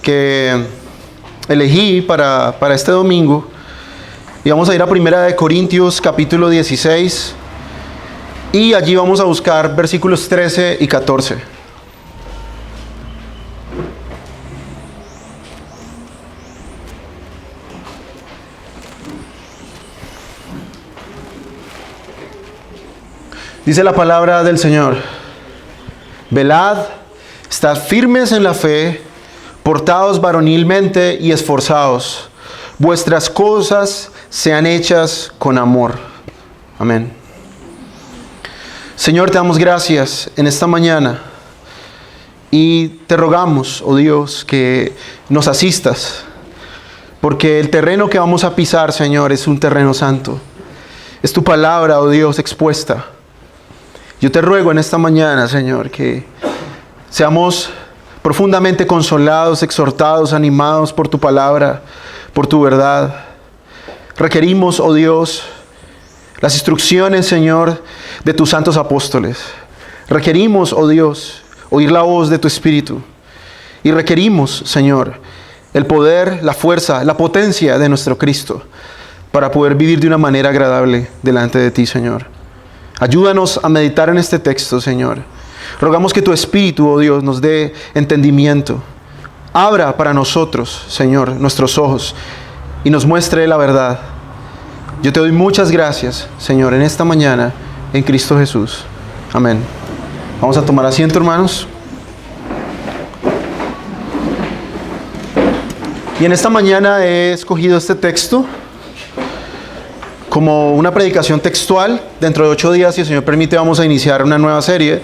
que elegí para este domingo. Y vamos a ir a 1 Corintios capítulo 16. Y allí vamos a buscar versículos 13 y 14. Dice la palabra del Señor: velad, estad firmes en la fe, portaos varonilmente y esforzaos. Vuestras cosas sean hechas con amor. Amén. Señor, te damos gracias en esta mañana y te rogamos, oh Dios, que nos asistas, porque el terreno que vamos a pisar, Señor, es un terreno santo. Es tu palabra, oh Dios, expuesta. Yo te ruego en esta mañana, Señor, que seamos profundamente consolados, exhortados, animados por tu palabra, por tu verdad. Requerimos, oh Dios, las instrucciones, Señor, de tus santos apóstoles. Requerimos, oh Dios, oír la voz de tu Espíritu. Y requerimos, Señor, el poder, la fuerza, la potencia de nuestro Cristo para poder vivir de una manera agradable delante de ti, Señor. Ayúdanos a meditar en este texto, Señor. Rogamos que tu Espíritu, oh Dios, nos dé entendimiento. Abra para nosotros, Señor, nuestros ojos y nos muestre la verdad. Yo te doy muchas gracias, Señor, en esta mañana, en Cristo Jesús. Amén. Vamos a tomar asiento, hermanos. Y en esta mañana he escogido este texto como una predicación textual. Dentro de 8 días, si el Señor permite, vamos a iniciar una nueva serie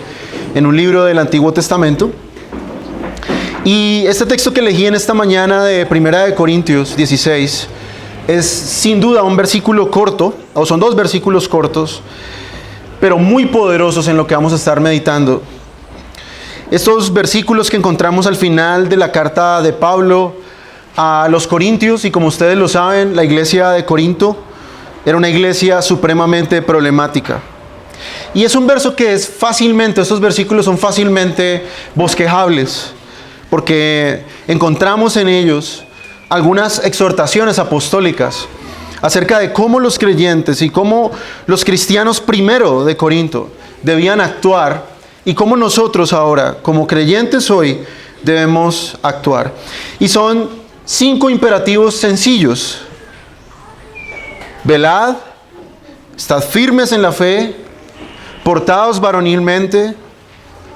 en un libro del Antiguo Testamento. Y este texto que elegí en esta mañana de 1 Corintios 16 es sin duda un versículo corto, o son 2 versículos cortos, pero muy poderosos en lo que vamos a estar meditando. Estos versículos que encontramos al final de la carta de Pablo a los Corintios, y como ustedes lo saben, la iglesia de Corinto era una iglesia supremamente problemática. Y es un verso que es fácilmente, estos versículos son fácilmente bosquejables, porque encontramos en ellos algunas exhortaciones apostólicas acerca de cómo los creyentes y cómo los cristianos primero de Corinto debían actuar y cómo nosotros ahora, como creyentes hoy, debemos actuar. Y son 5 imperativos sencillos. Velad, estad firmes en la fe, portaos varonilmente,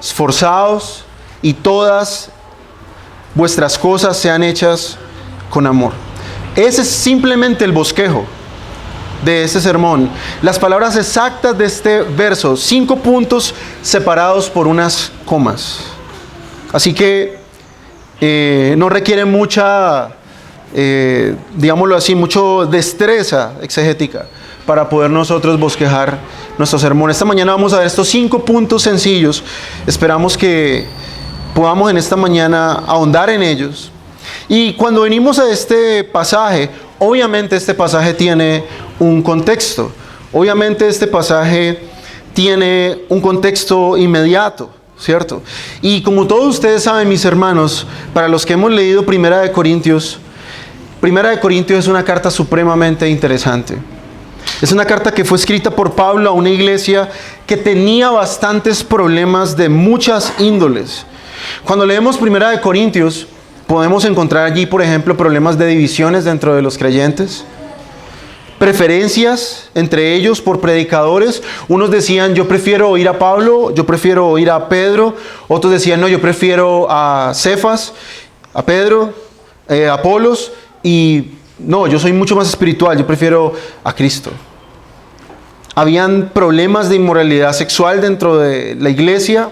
esforzaos, y todas vuestras cosas sean hechas con amor. Ese es simplemente el bosquejo de este sermón. Las palabras exactas de este verso, 5 puntos separados por unas comas. Así que no requiere mucha, digámoslo así, mucho destreza exegética para poder nosotros bosquejar nuestro sermón. Esta mañana vamos a ver estos 5 puntos sencillos. Esperamos que podamos en esta mañana ahondar en ellos. Y cuando venimos a este pasaje, obviamente este pasaje tiene un contexto. Obviamente este pasaje tiene un contexto inmediato, ¿cierto? Y como todos ustedes saben, mis hermanos, para los que hemos leído 1 Corintios es una carta supremamente interesante. Es una carta que fue escrita por Pablo a una iglesia que tenía bastantes problemas de muchas índoles. Cuando leemos 1 Corintios, podemos encontrar allí, por ejemplo, problemas de divisiones dentro de los creyentes, preferencias entre ellos por predicadores. Unos decían: yo prefiero oír a Pablo, yo prefiero oír a Pedro. Otros decían: no, yo prefiero a Cefas, a Pedro, a Apolos, y no, yo soy mucho más espiritual, yo prefiero a Cristo. Habían problemas de inmoralidad sexual dentro de la iglesia.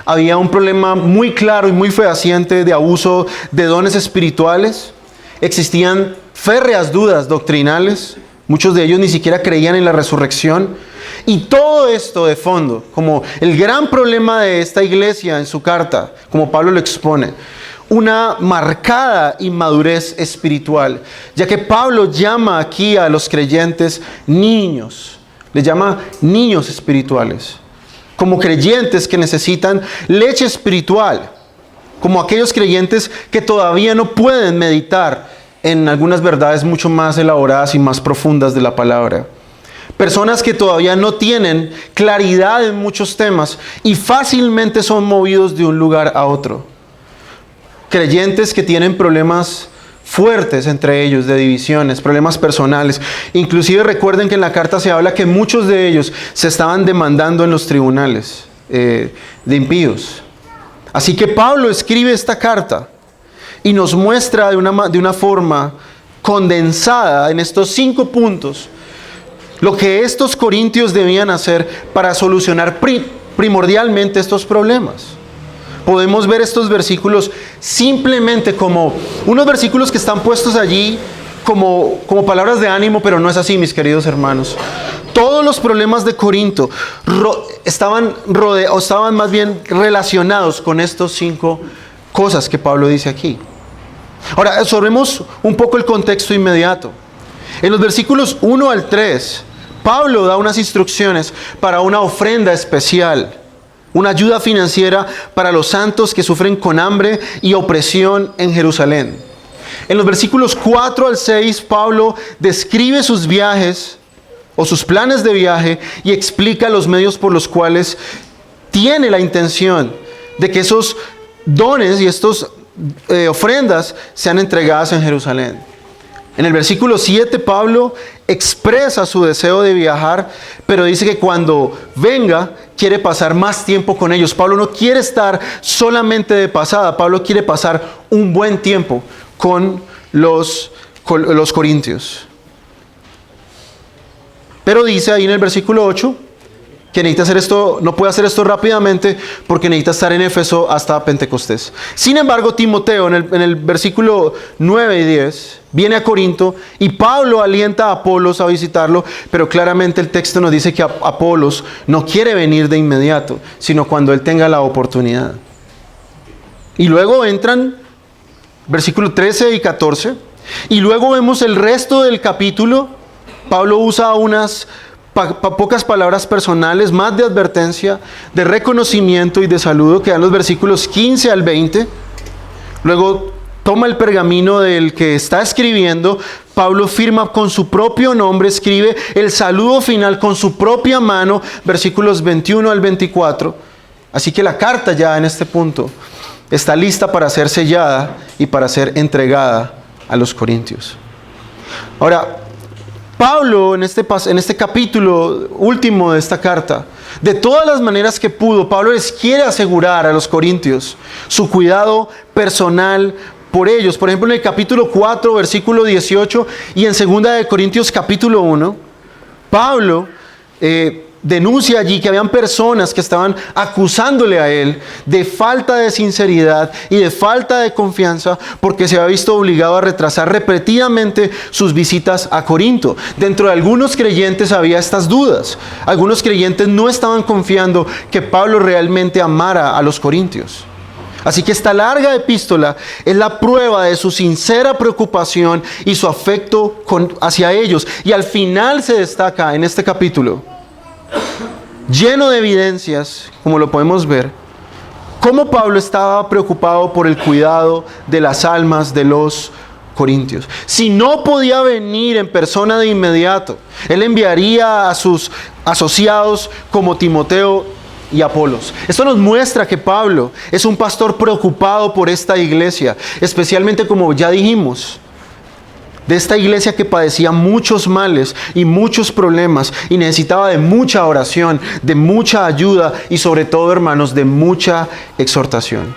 Había un problema muy claro y muy fehaciente de abuso de dones espirituales. Existían férreas dudas doctrinales. Muchos de ellos ni siquiera creían en la resurrección. Y todo esto de fondo, como el gran problema de esta iglesia en su carta, como Pablo lo expone, una marcada inmadurez espiritual, ya que Pablo llama aquí a los creyentes niños. Les llama niños espirituales, como creyentes que necesitan leche espiritual. como aquellos creyentes que todavía no pueden meditar en algunas verdades mucho más elaboradas y más profundas de la palabra. Personas que todavía no tienen claridad en muchos temas y fácilmente son movidos de un lugar a otro. Creyentes que tienen problemas fuertes entre ellos, de divisiones, problemas personales. Inclusive recuerden que en la carta se habla que muchos de ellos se estaban demandando en los tribunales de impíos. Así que Pablo escribe esta carta y nos muestra de una forma condensada en estos 5 puntos lo que estos corintios debían hacer para solucionar primordialmente estos problemas. Podemos ver estos versículos simplemente como unos versículos que están puestos allí como palabras de ánimo, pero no es así, mis queridos hermanos. Todos los problemas de Corinto estaban más bien relacionados con estos 5 cosas que Pablo dice aquí. Ahora, observemos un poco el contexto inmediato. En los versículos 1 al 3, Pablo da unas instrucciones para una ofrenda especial, una ayuda financiera para los santos que sufren con hambre y opresión en Jerusalén. En los versículos 4 al 6, Pablo describe sus viajes o sus planes de viaje y explica los medios por los cuales tiene la intención de que esos dones y estas ofrendas sean entregadas en Jerusalén. En el versículo 7, Pablo expresa su deseo de viajar, pero dice que cuando venga, quiere pasar más tiempo con ellos. Pablo no quiere estar solamente de pasada, Pablo quiere pasar un buen tiempo con los corintios. Pero dice ahí en el versículo 8 que necesita hacer esto, no puede hacer esto rápidamente porque necesita estar en Éfeso hasta Pentecostés. Sin embargo, Timoteo en el versículo 9 y 10 viene a Corinto y Pablo alienta a Apolos a visitarlo, pero claramente el texto nos dice que Apolos no quiere venir de inmediato, sino cuando él tenga la oportunidad. Y luego entran versículos 13 y 14 y luego vemos el resto del capítulo. Pablo usa unas pocas palabras personales, más de advertencia, de reconocimiento y de saludo, que dan los versículos 15 al 20. Luego toma el pergamino del que está escribiendo, Pablo firma con su propio nombre, escribe el saludo final con su propia mano, versículos 21 al 24. Así que la carta ya en este punto está lista para ser sellada y para ser entregada a los corintios. Ahora, Pablo en este capítulo último de esta carta, de todas las maneras que pudo, Pablo les quiere asegurar a los corintios su cuidado personal por ellos. Por ejemplo, en el capítulo 4, versículo 18 y en 2 de Corintios capítulo 1, Pablo denuncia allí que habían personas que estaban acusándole a él de falta de sinceridad y de falta de confianza porque se había visto obligado a retrasar repetidamente sus visitas a Corinto. Dentro de algunos creyentes había estas dudas. Algunos creyentes no estaban confiando que Pablo realmente amara a los corintios. Así que esta larga epístola es la prueba de su sincera preocupación y su afecto hacia ellos. Y al final se destaca en este capítulo, lleno de evidencias, como lo podemos ver, cómo Pablo estaba preocupado por el cuidado de las almas de los corintios. Si no podía venir en persona de inmediato, él enviaría a sus asociados como Timoteo y Apolos. Esto nos muestra que Pablo es un pastor preocupado por esta iglesia, especialmente, como ya dijimos, de esta iglesia que padecía muchos males y muchos problemas y necesitaba de mucha oración, de mucha ayuda y sobre todo, hermanos, de mucha exhortación.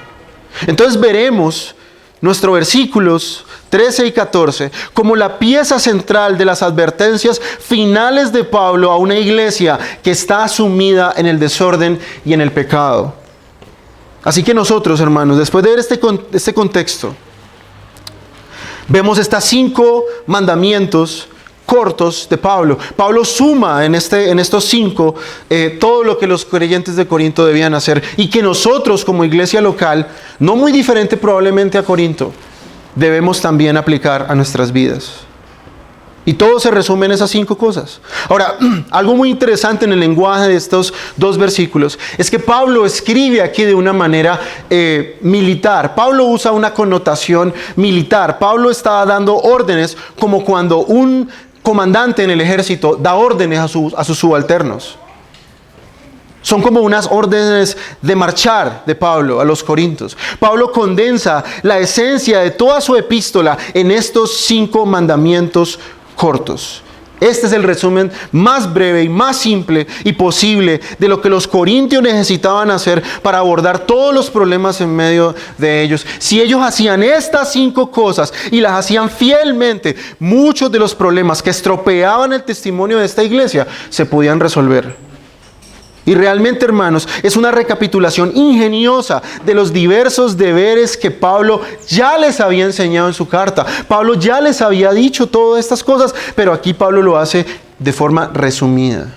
Entonces veremos nuestros versículos 13 y 14 como la pieza central de las advertencias finales de Pablo a una iglesia que está sumida en el desorden y en el pecado. Así que nosotros, hermanos, después de ver este contexto, vemos estos 5 mandamientos cortos de Pablo. Pablo suma en estos 5 todo lo que los creyentes de Corinto debían hacer y que nosotros como iglesia local, no muy diferente probablemente a Corinto, debemos también aplicar a nuestras vidas. Y todo se resume en esas 5 cosas. Ahora, algo muy interesante en el lenguaje de estos 2 versículos es que Pablo escribe aquí de una manera militar. Pablo usa una connotación militar. Pablo está dando órdenes como cuando un comandante en el ejército da órdenes a sus subalternos. Son como unas órdenes de marchar de Pablo a los Corintios. Pablo condensa la esencia de toda su epístola en estos 5 mandamientos cortos. Este es el resumen más breve y más simple y posible de lo que los corintios necesitaban hacer para abordar todos los problemas en medio de ellos. Si ellos hacían estas 5 cosas y las hacían fielmente, muchos de los problemas que estropeaban el testimonio de esta iglesia se podían resolver. Y realmente, hermanos, es una recapitulación ingeniosa de los diversos deberes que Pablo ya les había enseñado en su carta. Pablo ya les había dicho todas estas cosas, pero aquí Pablo lo hace de forma resumida.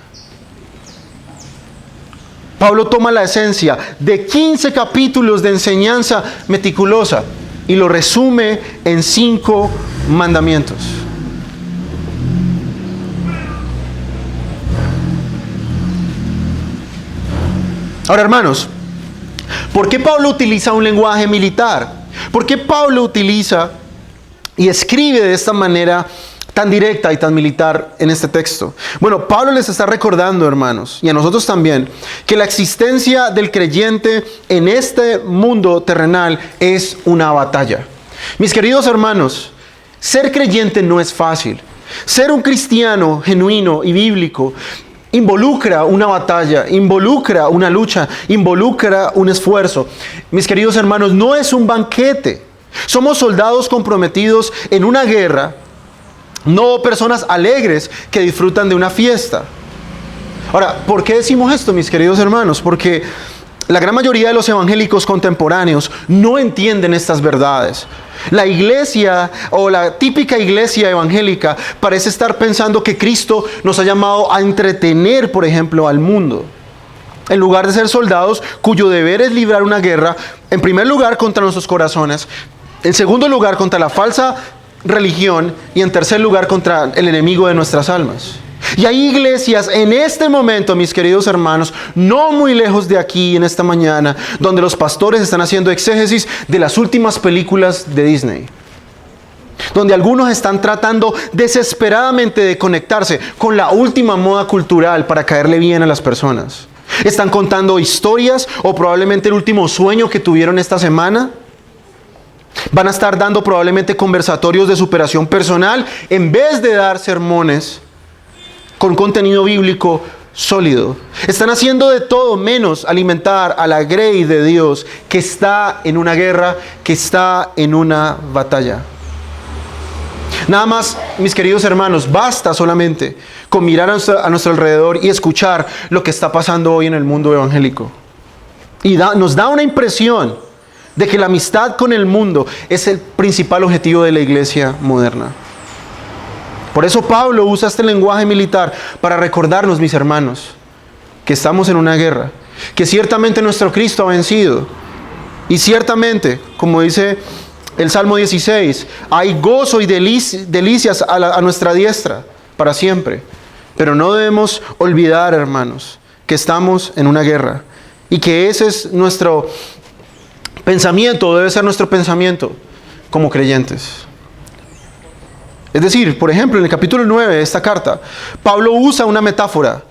Pablo toma la esencia de 15 capítulos de enseñanza meticulosa y lo resume en 5 mandamientos. Ahora, hermanos, ¿por qué Pablo utiliza un lenguaje militar? ¿Por qué Pablo utiliza y escribe de esta manera tan directa y tan militar en este texto? Bueno, Pablo les está recordando, hermanos, y a nosotros también, que la existencia del creyente en este mundo terrenal es una batalla. Mis queridos hermanos, ser creyente no es fácil. Ser un cristiano genuino y bíblico involucra una batalla, involucra una lucha, involucra un esfuerzo. Mis queridos hermanos, no es un banquete. Somos soldados comprometidos en una guerra, no personas alegres que disfrutan de una fiesta. Ahora, ¿por qué decimos esto, mis queridos hermanos? Porque la gran mayoría de los evangélicos contemporáneos no entienden estas verdades. La iglesia o la típica iglesia evangélica parece estar pensando que Cristo nos ha llamado a entretener, por ejemplo, al mundo, en lugar de ser soldados cuyo deber es librar una guerra, en primer lugar contra nuestros corazones, en segundo lugar contra la falsa religión y en tercer lugar contra el enemigo de nuestras almas. Y hay iglesias en este momento, mis queridos hermanos, no muy lejos de aquí en esta mañana, donde los pastores están haciendo exégesis de las últimas películas de Disney. Donde algunos están tratando desesperadamente de conectarse con la última moda cultural para caerle bien a las personas. Están contando historias o probablemente el último sueño que tuvieron esta semana. Van a estar dando probablemente conversatorios de superación personal en vez de dar sermones con contenido bíblico sólido. Están haciendo de todo menos alimentar a la grey de Dios que está en una guerra, que está en una batalla. Nada más, mis queridos hermanos, basta solamente con mirar a nuestro alrededor y escuchar lo que está pasando hoy en el mundo evangélico. Y nos da una impresión de que la amistad con el mundo es el principal objetivo de la iglesia moderna. Por eso Pablo usa este lenguaje militar para recordarnos, mis hermanos, que estamos en una guerra, que ciertamente nuestro Cristo ha vencido. Y ciertamente, como dice el Salmo 16, hay gozo y delicias a nuestra diestra para siempre. Pero no debemos olvidar, hermanos, que estamos en una guerra y que ese es nuestro pensamiento, debe ser nuestro pensamiento como creyentes. Es decir, por ejemplo, en el capítulo 9 de esta carta, Pablo usa una metáfora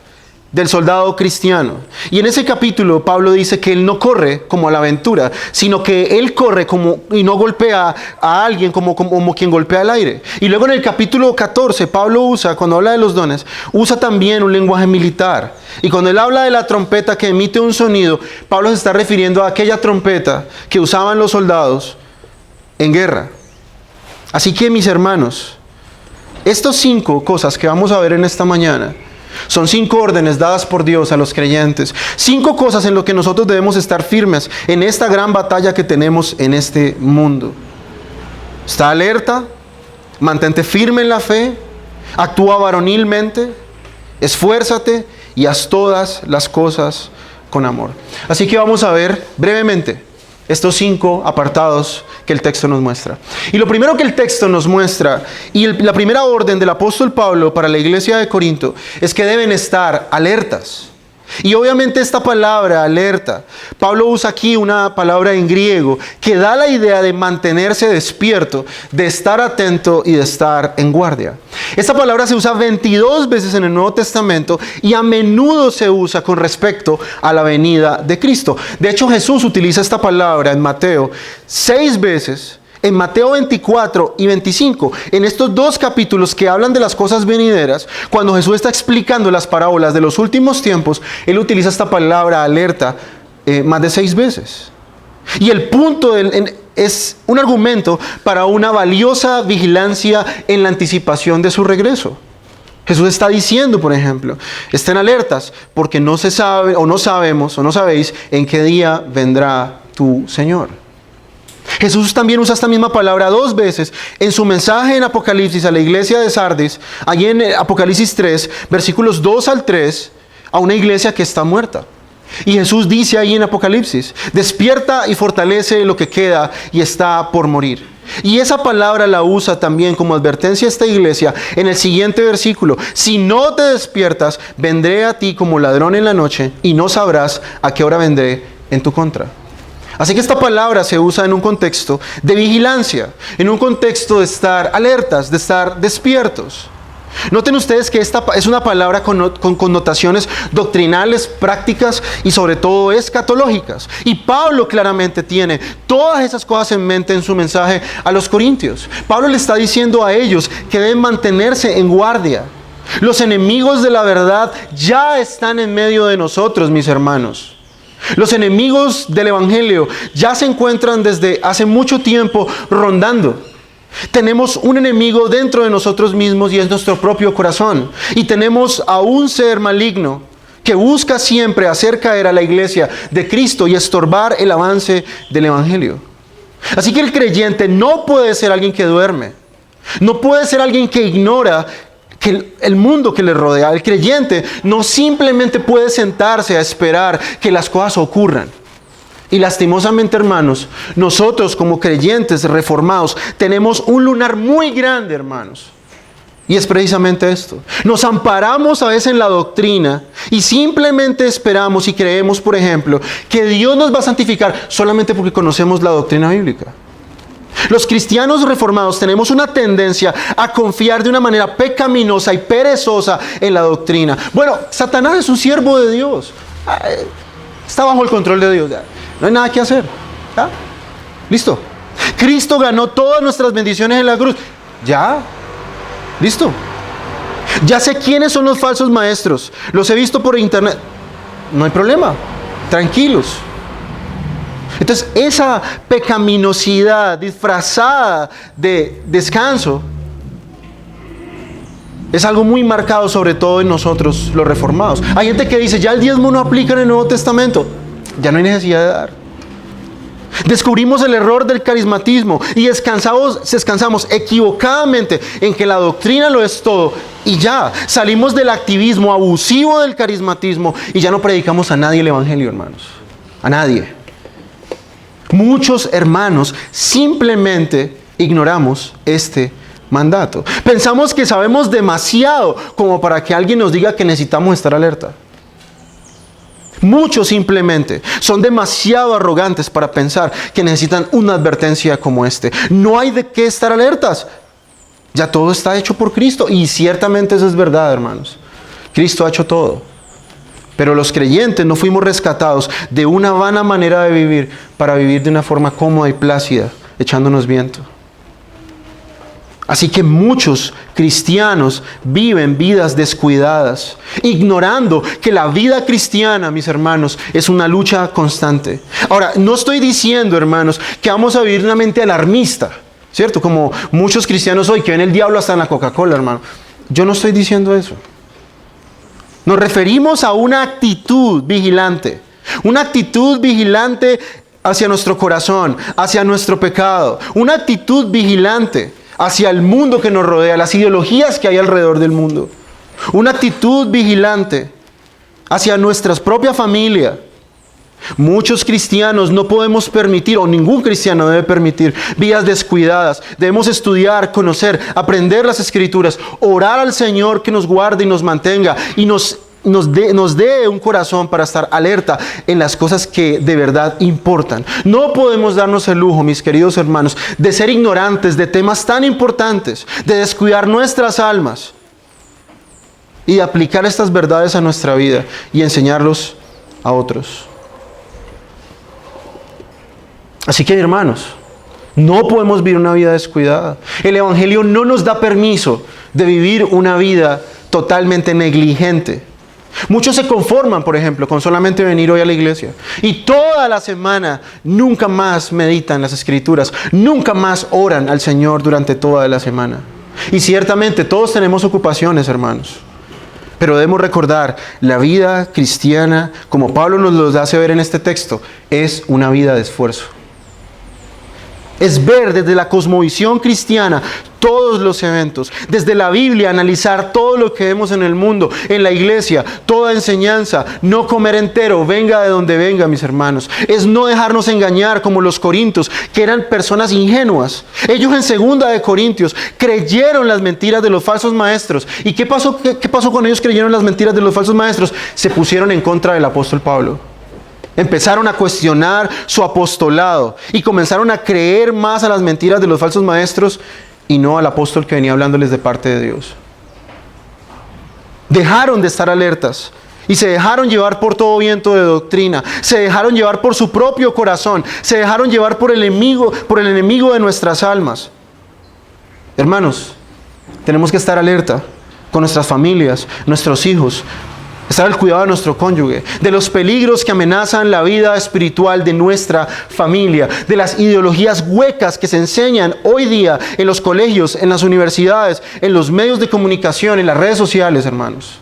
del soldado cristiano. Y en ese capítulo, Pablo dice que él no corre como a la aventura, sino que él corre y no golpea a alguien como quien golpea el aire. Y luego en el capítulo 14, Pablo cuando habla de los dones, usa también un lenguaje militar. Y cuando él habla de la trompeta que emite un sonido, Pablo se está refiriendo a aquella trompeta que usaban los soldados en guerra. Así que, mis hermanos, estas 5 cosas que vamos a ver en esta mañana son 5 órdenes dadas por Dios a los creyentes. 5 cosas en lo que nosotros debemos estar firmes en esta gran batalla que tenemos en este mundo. Está alerta, mantente firme en la fe, actúa varonilmente, esfuérzate y haz todas las cosas con amor. Así que vamos a ver brevemente estos 5 apartados que el texto nos muestra. Y lo primero que el texto nos muestra, y la primera orden del apóstol Pablo para la iglesia de Corinto, es que deben estar alertas. Y obviamente esta palabra, alerta, Pablo usa aquí una palabra en griego que da la idea de mantenerse despierto, de estar atento y de estar en guardia. Esta palabra se usa 22 veces en el Nuevo Testamento y a menudo se usa con respecto a la venida de Cristo. De hecho, Jesús utiliza esta palabra en Mateo 6 veces. En Mateo 24 y 25, en estos 2 capítulos que hablan de las cosas venideras, cuando Jesús está explicando las parábolas de los últimos tiempos, Él utiliza esta palabra alerta más de 6 veces. Y el punto es un argumento para una valiosa vigilancia en la anticipación de su regreso. Jesús está diciendo, por ejemplo, estén alertas porque no se sabe o no sabemos o no sabéis en qué día vendrá tu Señor. Jesús también usa esta misma palabra 2 veces en su mensaje en Apocalipsis a la iglesia de Sardis, allí en Apocalipsis 3, versículos 2 al 3, a una iglesia que está muerta. Y Jesús dice ahí en Apocalipsis, despierta y fortalece lo que queda y está por morir. Y esa palabra la usa también como advertencia a esta iglesia en el siguiente versículo. Si no te despiertas, vendré a ti como ladrón en la noche y no sabrás a qué hora vendré en tu contra. Así que esta palabra se usa en un contexto de vigilancia, en un contexto de estar alertas, de estar despiertos. Noten ustedes que esta es una palabra con connotaciones doctrinales, prácticas y sobre todo escatológicas. Y Pablo claramente tiene todas esas cosas en mente en su mensaje a los corintios. Pablo le está diciendo a ellos que deben mantenerse en guardia. Los enemigos de la verdad ya están en medio de nosotros, mis hermanos. Los enemigos del Evangelio ya se encuentran desde hace mucho tiempo rondando. Tenemos un enemigo dentro de nosotros mismos y es nuestro propio corazón. Y tenemos a un ser maligno que busca siempre hacer caer a la iglesia de Cristo y estorbar el avance del Evangelio. Así que el creyente no puede ser alguien que duerme. No puede ser alguien que ignora que el mundo que le rodea. El creyente no simplemente puede sentarse a esperar que las cosas ocurran. Y lastimosamente, hermanos, nosotros como creyentes reformados tenemos un lunar muy grande, hermanos. Y es precisamente esto. Nos amparamos a veces en la doctrina y simplemente esperamos y creemos, por ejemplo, que Dios nos va a santificar solamente porque conocemos la doctrina bíblica. Los cristianos reformados tenemos una tendencia a confiar de una manera pecaminosa y perezosa en la doctrina. Bueno, Satanás es un siervo de Dios. Está bajo el control de Dios. No hay nada que hacer. ¿Ya? Listo. Cristo ganó todas nuestras bendiciones en la cruz. Ya. Listo. Ya sé quiénes son los falsos maestros. Los he visto por internet. No hay problema. Tranquilos. Entonces, esa pecaminosidad disfrazada de descanso es algo muy marcado, sobre todo en nosotros los reformados. Hay gente que dice, ya el diezmo no aplica en el Nuevo Testamento. Ya no hay necesidad de dar. Descubrimos el error del carismatismo y descansamos equivocadamente en que la doctrina lo es todo. Y ya salimos del activismo abusivo del carismatismo y ya no predicamos a nadie el evangelio, hermanos. A nadie. Muchos hermanos simplemente ignoramos este mandato. Pensamos que sabemos demasiado como para que alguien nos diga que necesitamos estar alerta. Muchos simplemente son demasiado arrogantes para pensar que necesitan una advertencia como este. No hay de qué estar alertas. Ya todo está hecho por Cristo. Y ciertamente eso es verdad, hermanos. Cristo ha hecho todo. Pero los creyentes no fuimos rescatados de una vana manera de vivir para vivir de una forma cómoda y plácida, echándonos viento. Así que muchos cristianos viven vidas descuidadas, ignorando que la vida cristiana, mis hermanos, es una lucha constante. Ahora, no estoy diciendo, hermanos, que vamos a vivir una mente alarmista, ¿cierto? Como muchos cristianos hoy que ven el diablo hasta en la Coca-Cola, hermano. Yo no estoy diciendo eso. Nos referimos a una actitud vigilante hacia nuestro corazón, hacia nuestro pecado, una actitud vigilante hacia el mundo que nos rodea, las ideologías que hay alrededor del mundo, una actitud vigilante hacia nuestra propia familia, Muchos cristianos no podemos permitir, o ningún cristiano debe permitir, vidas descuidadas. Debemos estudiar, conocer, aprender las Escrituras, orar al Señor que nos guarde y nos mantenga y nos dé un corazón para estar alerta en las cosas que de verdad importan. No podemos darnos el lujo, mis queridos hermanos, de ser ignorantes de temas tan importantes, de descuidar nuestras almas y de aplicar estas verdades a nuestra vida y enseñarlos a otros. Así que, hermanos, no podemos vivir una vida descuidada. El Evangelio no nos da permiso de vivir una vida totalmente negligente. Muchos se conforman, por ejemplo, con solamente venir hoy a la iglesia y toda la semana nunca más meditan las Escrituras, nunca más oran al Señor durante toda la semana. Y ciertamente todos tenemos ocupaciones, hermanos. Pero debemos recordar, la vida cristiana, como Pablo nos lo hace ver en este texto, es una vida de esfuerzo. Es ver desde la cosmovisión cristiana todos los eventos, desde la Biblia analizar todo lo que vemos en el mundo, en la iglesia, toda enseñanza, no comer entero, venga de donde venga, mis hermanos. Es no dejarnos engañar como los corintios, que eran personas ingenuas. Ellos en 2 de Corintios creyeron las mentiras de los falsos maestros. ¿Y qué pasó cuando ellos creyeron las mentiras de los falsos maestros? Se pusieron en contra del apóstol Pablo. Empezaron a cuestionar su apostolado y comenzaron a creer más a las mentiras de los falsos maestros y no al apóstol que venía hablándoles de parte de Dios. Dejaron de estar alertas y se dejaron llevar por todo viento de doctrina, se dejaron llevar por su propio corazón, se dejaron llevar por el enemigo de nuestras almas. Hermanos, tenemos que estar alerta con nuestras familias, nuestros hijos, estar al cuidado de nuestro cónyuge, de los peligros que amenazan la vida espiritual de nuestra familia, de las ideologías huecas que se enseñan hoy día en los colegios, en las universidades, en los medios de comunicación, en las redes sociales, hermanos.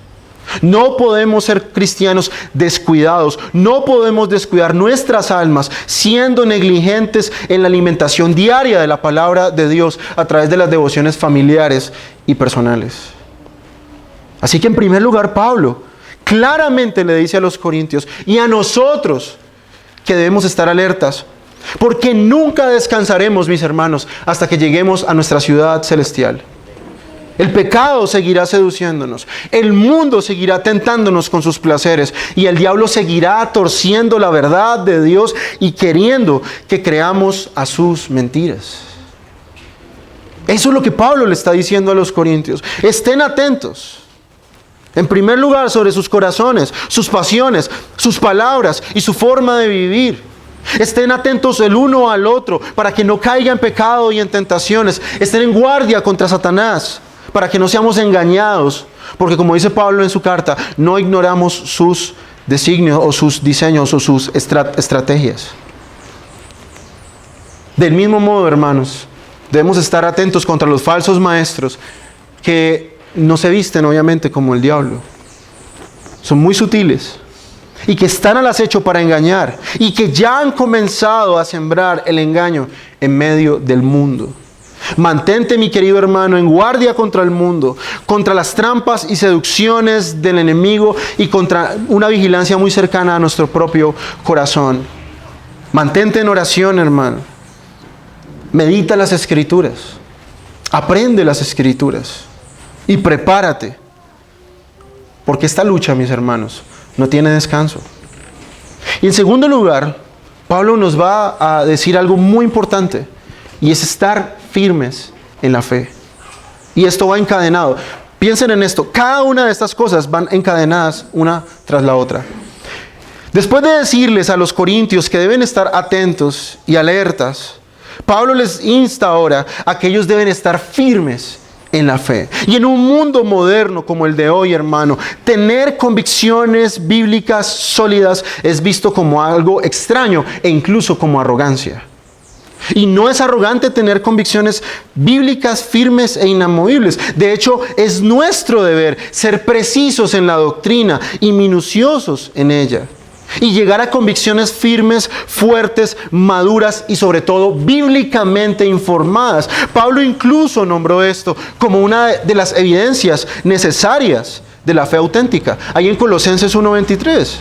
No podemos ser cristianos descuidados, no podemos descuidar nuestras almas siendo negligentes en la alimentación diaria de la palabra de Dios a través de las devociones familiares y personales. Así que en primer lugar, Pablo claramente le dice a los corintios y a nosotros que debemos estar alertas, porque nunca descansaremos, mis hermanos, hasta que lleguemos a nuestra ciudad celestial. El pecado seguirá seduciéndonos, el mundo seguirá tentándonos con sus placeres y el diablo seguirá torciendo la verdad de Dios y queriendo que creamos a sus mentiras. Eso es lo que Pablo le está diciendo a los corintios. Estén atentos. En primer lugar, sobre sus corazones, sus pasiones, sus palabras y su forma de vivir. Estén atentos el uno al otro para que no caigan en pecado y en tentaciones. Estén en guardia contra Satanás para que no seamos engañados. Porque como dice Pablo en su carta, no ignoramos sus designios o sus diseños o sus estrategias. Del mismo modo, hermanos, debemos estar atentos contra los falsos maestros que no se visten obviamente como el diablo. Son muy sutiles y que están al acecho para engañar y que ya han comenzado a sembrar el engaño en medio del mundo. Mantente, mi querido hermano, en guardia contra el mundo, contra las trampas y seducciones del enemigo y contra una vigilancia muy cercana a nuestro propio corazón. Mantente en oración, hermano. Medita las Escrituras. Aprende las Escrituras. Y prepárate, porque esta lucha, mis hermanos, no tiene descanso. Y en segundo lugar, Pablo nos va a decir algo muy importante, y es estar firmes en la fe. Y esto va encadenado. Piensen en esto, cada una de estas cosas van encadenadas una tras la otra. Después de decirles a los corintios que deben estar atentos y alertas, Pablo les insta ahora a que ellos deben estar firmes en la fe. Y en un mundo moderno como el de hoy, hermano, tener convicciones bíblicas sólidas es visto como algo extraño e incluso como arrogancia. Y no es arrogante tener convicciones bíblicas firmes e inamovibles. De hecho, es nuestro deber ser precisos en la doctrina y minuciosos en ella. Y llegar a convicciones firmes, fuertes, maduras y sobre todo bíblicamente informadas. Pablo incluso nombró esto como una de las evidencias necesarias de la fe auténtica. Ahí en Colosenses 1:23.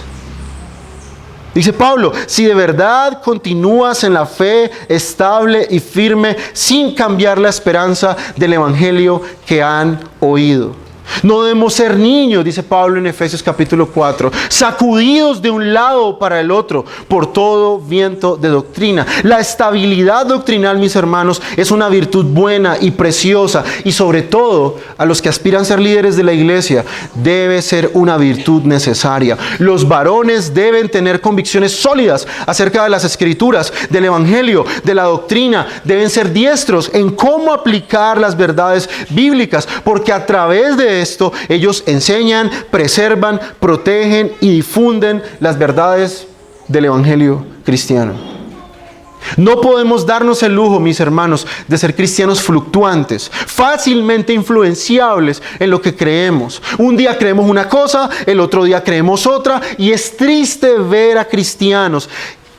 Dice Pablo, si de verdad continúas en la fe estable y firme sin cambiar la esperanza del evangelio que han oído. No debemos ser niños, dice Pablo en Efesios capítulo 4, sacudidos de un lado para el otro por todo viento de doctrina. La estabilidad doctrinal, mis hermanos, es una virtud buena y preciosa, y sobre todo a los que aspiran a ser líderes de la iglesia debe ser una virtud necesaria. Los varones deben tener convicciones sólidas acerca de las escrituras, del evangelio, de la doctrina. Deben ser diestros en cómo aplicar las verdades bíblicas, porque a través de esto ellos enseñan, preservan, protegen y difunden las verdades del evangelio cristiano. No podemos darnos el lujo, mis hermanos, de ser cristianos fluctuantes, fácilmente influenciables en lo que creemos. Un día creemos una cosa, el otro día creemos otra, y es triste ver a cristianos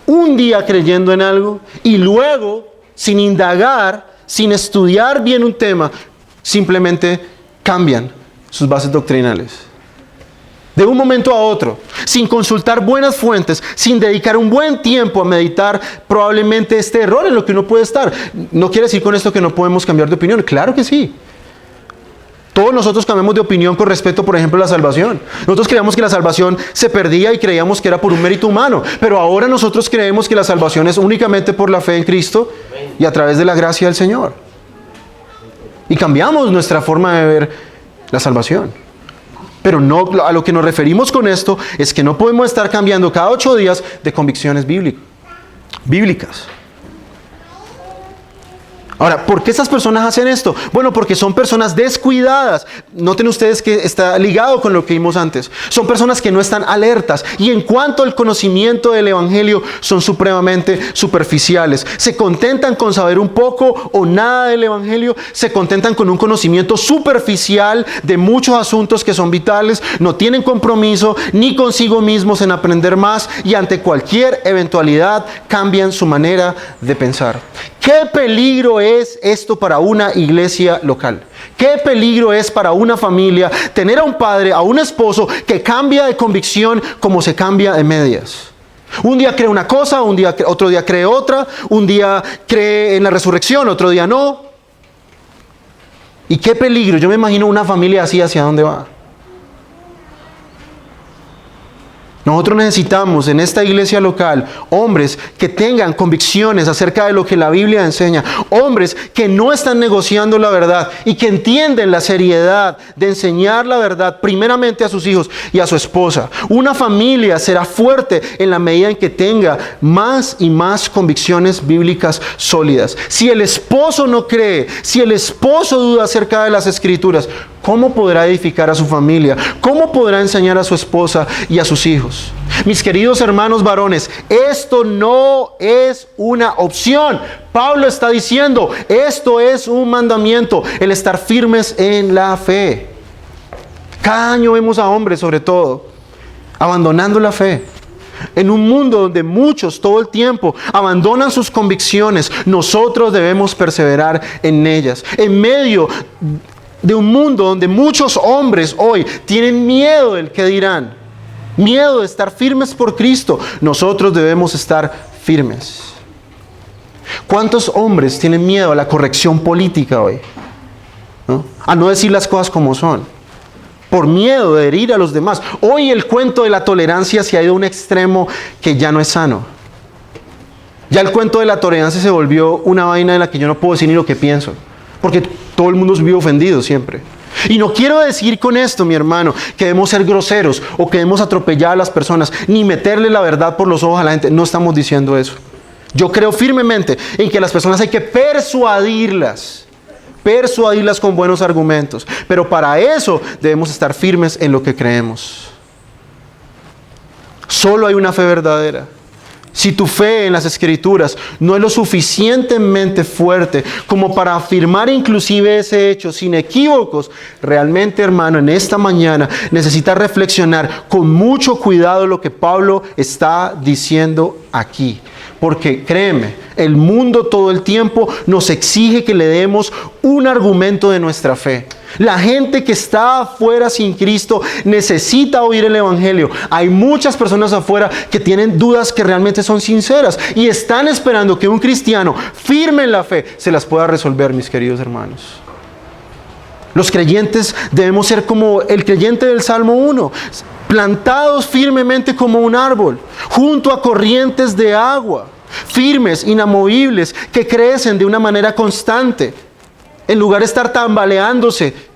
un día creyendo en algo y luego, sin indagar, sin estudiar bien un tema, simplemente cambian sus bases doctrinales. De un momento a otro, sin consultar buenas fuentes, sin dedicar un buen tiempo a meditar probablemente este error en lo que uno puede estar. No quiere decir con esto que no podemos cambiar de opinión. Claro que sí. Todos nosotros cambiamos de opinión con respecto, por ejemplo, a la salvación. Nosotros creíamos que la salvación se perdía y creíamos que era por un mérito humano. Pero ahora nosotros creemos que la salvación es únicamente por la fe en Cristo y a través de la gracia del Señor. Y cambiamos nuestra forma de ver la salvación. Pero no, a lo que nos referimos con esto es que no podemos estar cambiando cada 8 días de convicciones bíblicas. Ahora, ¿por qué estas personas hacen esto? Bueno, porque son personas descuidadas. Noten ustedes que está ligado con lo que vimos antes. Son personas que no están alertas. Y en cuanto al conocimiento del evangelio, son supremamente superficiales. Se contentan con saber un poco o nada del evangelio. Se contentan con un conocimiento superficial de muchos asuntos que son vitales. No tienen compromiso ni consigo mismos en aprender más. Y ante cualquier eventualidad cambian su manera de pensar. ¿Qué peligro es esto para una iglesia local? ¿Qué peligro es para una familia tener a un padre, a un esposo que cambia de convicción como se cambia de medias? Un día cree una cosa, otro día cree otra, un día cree en la resurrección, otro día no. ¿Y qué peligro? Yo me imagino una familia así, ¿hacia dónde va? Nosotros necesitamos en esta iglesia local hombres que tengan convicciones acerca de lo que la Biblia enseña. Hombres que no están negociando la verdad y que entienden la seriedad de enseñar la verdad primeramente a sus hijos y a su esposa. Una familia será fuerte en la medida en que tenga más y más convicciones bíblicas sólidas. Si el esposo no cree, si el esposo duda acerca de las escrituras, ¿cómo podrá edificar a su familia? ¿Cómo podrá enseñar a su esposa y a sus hijos? Mis queridos hermanos varones, esto no es una opción. Pablo está diciendo, esto es un mandamiento, el estar firmes en la fe. Cada año vemos a hombres, sobre todo, abandonando la fe. En un mundo donde muchos todo el tiempo abandonan sus convicciones, nosotros debemos perseverar en ellas. En medio de un mundo donde muchos hombres hoy tienen miedo del que dirán, miedo de estar firmes por Cristo, nosotros debemos estar firmes. ¿Cuántos hombres tienen miedo a la corrección política hoy? ¿No? A no decir las cosas como son, por miedo de herir a los demás. Hoy el cuento de la tolerancia se ha ido a un extremo que ya no es sano. Ya el cuento de la tolerancia se volvió una vaina en la que yo no puedo decir ni lo que pienso, porque todo el mundo se vive ofendido siempre. Y no quiero decir con esto, mi hermano, que debemos ser groseros o que debemos atropellar a las personas, ni meterle la verdad por los ojos a la gente. No estamos diciendo eso. Yo creo firmemente en que las personas hay que persuadirlas con buenos argumentos. Pero para eso debemos estar firmes en lo que creemos. Solo hay una fe verdadera. Si tu fe en las Escrituras no es lo suficientemente fuerte como para afirmar inclusive ese hecho sin equívocos, realmente, hermano, en esta mañana necesitas reflexionar con mucho cuidado lo que Pablo está diciendo aquí. Porque créeme, el mundo todo el tiempo nos exige que le demos un argumento de nuestra fe. La gente que está afuera sin Cristo necesita oír el Evangelio. Hay muchas personas afuera que tienen dudas que realmente son sinceras y están esperando que un cristiano firme en la fe se las pueda resolver, mis queridos hermanos. Los creyentes debemos ser como el creyente del Salmo 1, plantados firmemente como un árbol, junto a corrientes de agua, firmes, inamovibles, que crecen de una manera constante, en lugar de estar tambaleándose.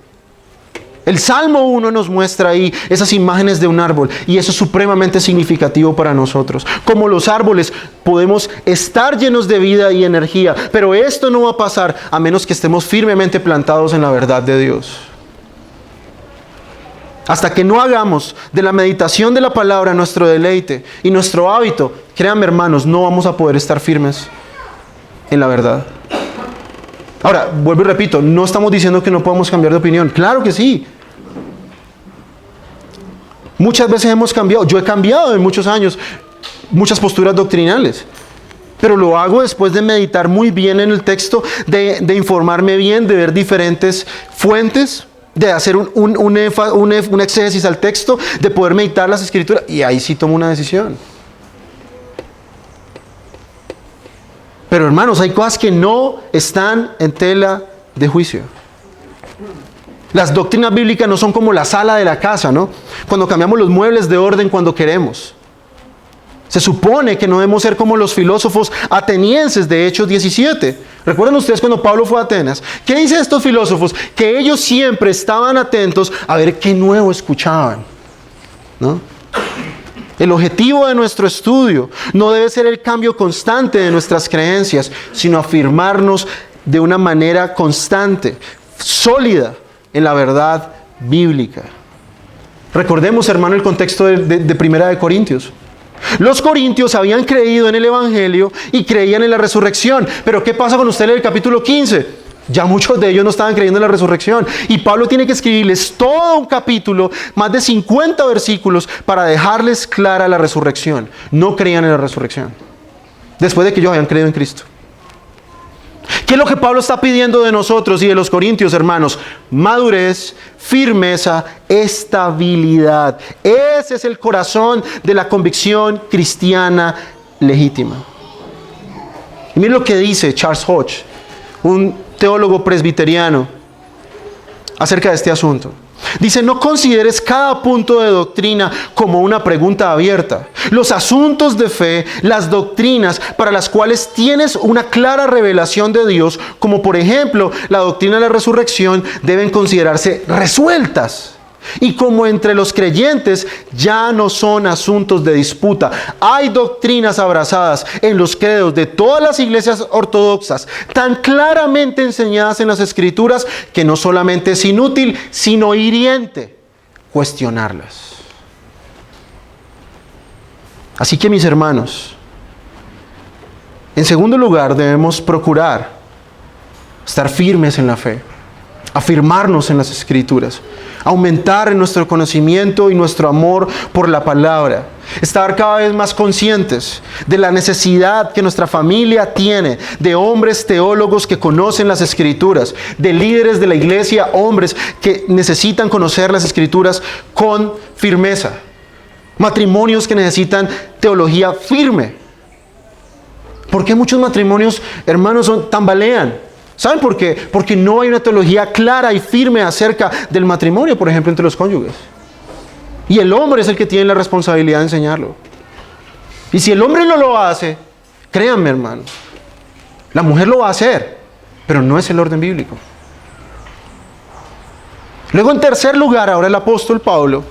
El Salmo 1 nos muestra ahí esas imágenes de un árbol, y eso es supremamente significativo para nosotros. Como los árboles podemos estar llenos de vida y energía, pero esto no va a pasar a menos que estemos firmemente plantados en la verdad de Dios. Hasta que no hagamos de la meditación de la palabra nuestro deleite y nuestro hábito, créanme hermanos, no vamos a poder estar firmes en la verdad. Ahora, vuelvo y repito, no estamos diciendo que no podamos cambiar de opinión. Claro que sí. Muchas veces hemos cambiado. Yo he cambiado en muchos años muchas posturas doctrinales. Pero lo hago después de meditar muy bien en el texto, de informarme bien, de ver diferentes fuentes, de hacer un exégesis al texto, de poder meditar las escrituras. Y ahí sí tomo una decisión. Pero hermanos, hay cosas que no están en tela de juicio. Las doctrinas bíblicas no son como la sala de la casa, ¿no? Cuando cambiamos los muebles de orden cuando queremos. Se supone que no debemos ser como los filósofos atenienses de Hechos 17. ¿Recuerdan ustedes cuando Pablo fue a Atenas? ¿Qué dicen estos filósofos? Que ellos siempre estaban atentos a ver qué nuevo escuchaban, ¿no? El objetivo de nuestro estudio no debe ser el cambio constante de nuestras creencias, sino afirmarnos de una manera constante, sólida en la verdad bíblica. Recordemos, hermano, el contexto de Primera de Corintios. Los corintios habían creído en el Evangelio y creían en la resurrección. Pero ¿qué pasa con usted en el capítulo 15? Ya muchos de ellos no estaban creyendo en la resurrección. Y Pablo tiene que escribirles todo un capítulo, más de 50 versículos, para dejarles clara la resurrección. No creían en la resurrección, después de que ellos habían creído en Cristo. ¿Qué es lo que Pablo está pidiendo de nosotros y de los corintios, hermanos? Madurez, firmeza, estabilidad. Ese es el corazón de la convicción cristiana legítima. Y miren lo que dice Charles Hodge, un teólogo presbiteriano, acerca de este asunto. Dice: no consideres cada punto de doctrina como una pregunta abierta. Los asuntos de fe, las doctrinas para las cuales tienes una clara revelación de Dios, como por ejemplo la doctrina de la resurrección, deben considerarse resueltas. Y como entre los creyentes ya no son asuntos de disputa, hay doctrinas abrazadas en los credos de todas las iglesias ortodoxas, tan claramente enseñadas en las Escrituras, que no solamente es inútil, sino hiriente cuestionarlas. Así que, mis hermanos, en segundo lugar debemos procurar estar firmes en la fe, afirmarnos en las Escrituras, aumentar en nuestro conocimiento y nuestro amor por la palabra, estar cada vez más conscientes de la necesidad que nuestra familia tiene de hombres teólogos que conocen las Escrituras, de líderes de la iglesia, hombres que necesitan conocer las Escrituras con firmeza, matrimonios que necesitan teología firme. ¿Por qué muchos matrimonios, hermanos, tambalean? ¿Saben por qué? Porque no hay una teología clara y firme acerca del matrimonio, por ejemplo, entre los cónyuges. Y el hombre es el que tiene la responsabilidad de enseñarlo. Y si el hombre no lo hace, créanme, hermanos, la mujer lo va a hacer, pero no es el orden bíblico. Luego, en tercer lugar, ahora el apóstol Pablo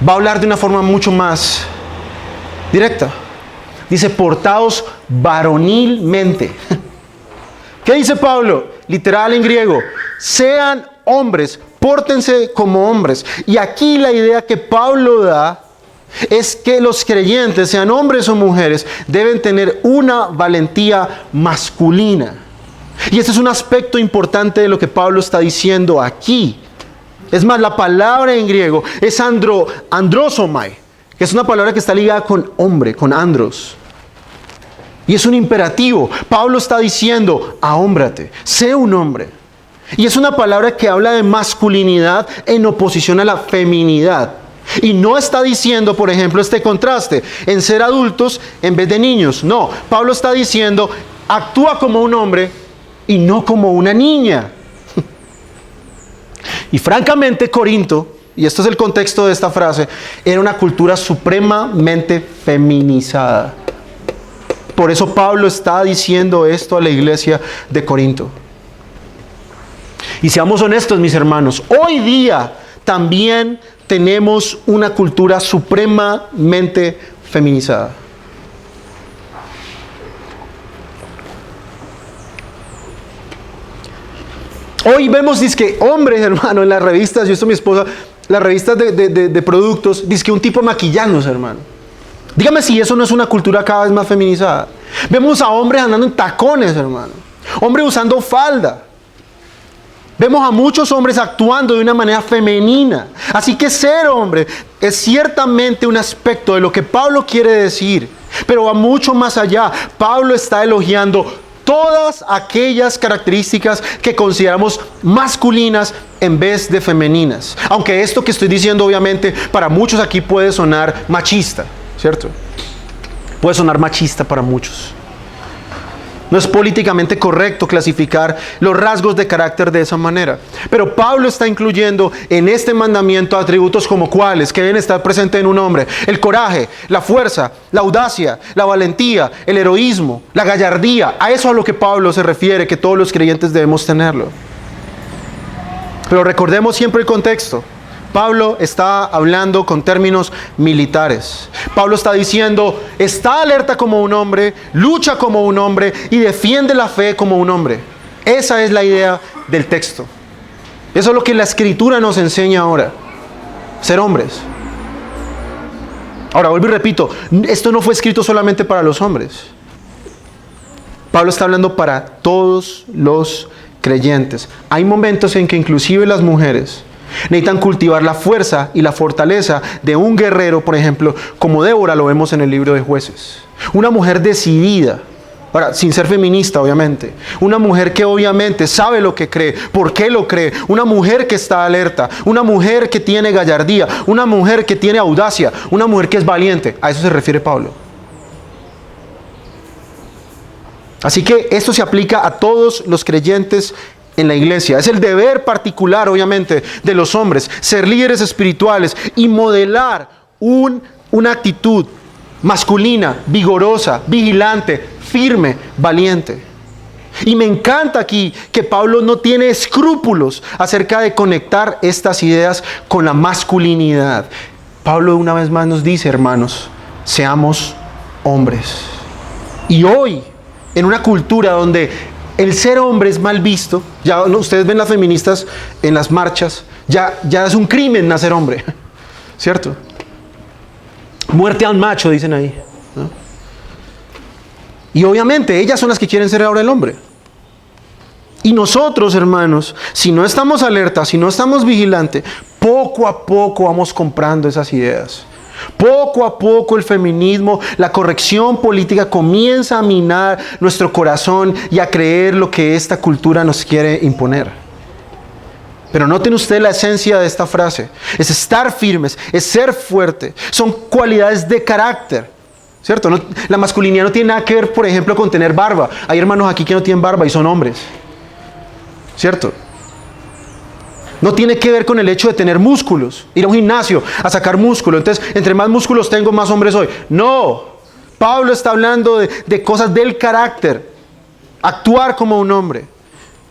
va a hablar de una forma mucho más directa. Dice: portaos varonilmente. ¿Qué dice Pablo? Literal en griego: sean hombres, pórtense como hombres. Y aquí la idea que Pablo da es que los creyentes, sean hombres o mujeres, deben tener una valentía masculina. Y este es un aspecto importante de lo que Pablo está diciendo aquí. Es más, la palabra en griego es androsomai, que es una palabra que está ligada con hombre, con andros. Y es un imperativo. Pablo está diciendo, ahómbrate, sé un hombre. Y es una palabra que habla de masculinidad en oposición a la feminidad. Y no está diciendo, por ejemplo, este contraste en ser adultos en vez de niños. No, Pablo está diciendo, actúa como un hombre y no como una niña. Y francamente, Corinto, y esto es el contexto de esta frase, era una cultura supremamente feminizada. Por eso Pablo está diciendo esto a la iglesia de Corinto. Y seamos honestos, mis hermanos, hoy día también tenemos una cultura supremamente feminizada. Hoy vemos, dizque, hombres, hermano, en las revistas, yo esto mi esposa, las revistas de productos, dizque un tipo maquillándose, hermano. Dígame si eso no es una cultura cada vez más feminizada. Vemos a hombres andando en tacones, hermano. Hombres usando falda. Vemos a muchos hombres actuando de una manera femenina. Así que ser hombre es ciertamente un aspecto de lo que Pablo quiere decir, pero va mucho más allá. Pablo está elogiando todas aquellas características que consideramos masculinas en vez de femeninas. Aunque esto que estoy diciendo obviamente para muchos aquí puede sonar machista, ¿cierto? Puede sonar machista para muchos. No es políticamente correcto clasificar los rasgos de carácter de esa manera. Pero Pablo está incluyendo en este mandamiento atributos como cuáles que deben estar presentes en un hombre: el coraje, la fuerza, la audacia, la valentía, el heroísmo, la gallardía. A eso a lo que Pablo se refiere, que todos los creyentes debemos tenerlo. Pero recordemos siempre el contexto. Pablo está hablando con términos militares. Pablo está diciendo, está alerta como un hombre, lucha como un hombre y defiende la fe como un hombre. Esa es la idea del texto. Eso es lo que la Escritura nos enseña ahora. Ser hombres. Ahora, vuelvo y repito, esto no fue escrito solamente para los hombres. Pablo está hablando para todos los creyentes. Hay momentos en que inclusive las mujeres necesitan cultivar la fuerza y la fortaleza de un guerrero, por ejemplo, como Débora lo vemos en el libro de Jueces. Una mujer decidida, ahora, sin ser feminista obviamente, una mujer que obviamente sabe lo que cree, por qué lo cree, una mujer que está alerta, una mujer que tiene gallardía, una mujer que tiene audacia, una mujer que es valiente. A eso se refiere Pablo. Así que esto se aplica a todos los creyentes en la iglesia. Es el deber particular, obviamente, de los hombres, ser líderes espirituales y modelar una actitud masculina, vigorosa, vigilante, firme, valiente. Y me encanta aquí que Pablo no tiene escrúpulos acerca de conectar estas ideas con la masculinidad. Pablo una vez más nos dice, hermanos, seamos hombres. Y hoy, en una cultura donde el ser hombre es mal visto, ya ustedes ven las feministas en las marchas, ya es un crimen nacer hombre, ¿cierto? Muerte al macho, dicen ahí, ¿no? Y obviamente ellas son las que quieren ser ahora el hombre. Y nosotros, hermanos, si no estamos alertas, si no estamos vigilantes, poco a poco vamos comprando esas ideas. Poco a poco el feminismo, la corrección política comienza a minar nuestro corazón y a creer lo que esta cultura nos quiere imponer. Pero noten ustedes la esencia de esta frase. Es estar firmes, es ser fuerte. Son cualidades de carácter, ¿cierto? La masculinidad no tiene nada que ver, por ejemplo, con tener barba. Hay hermanos aquí que no tienen barba y son hombres, ¿cierto? No tiene que ver con el hecho de tener músculos, ir a un gimnasio a sacar músculo. Entonces, entre más músculos tengo, más hombre soy. No, Pablo está hablando de cosas del carácter. Actuar como un hombre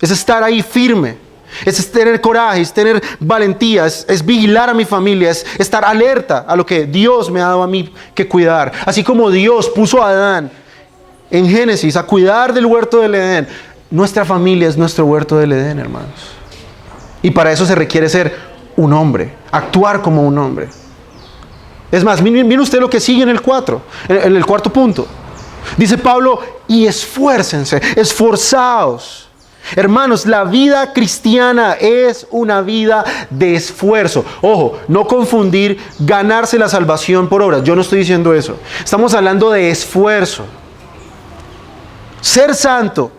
es estar ahí firme, es tener coraje, es tener valentía, es vigilar a mi familia, es estar alerta a lo que Dios me ha dado a mí que cuidar. Así como Dios puso a Adán en Génesis a cuidar del huerto del Edén, nuestra familia es nuestro huerto del Edén, hermanos. Y para eso se requiere ser un hombre, actuar como un hombre. Es más, mire usted lo que sigue en el 4, en el cuarto punto. Dice Pablo, y esfuércense, esforzaos. Hermanos, la vida cristiana es una vida de esfuerzo. Ojo, no confundir ganarse la salvación por obras. Yo no estoy diciendo eso. Estamos hablando de esfuerzo. Ser santo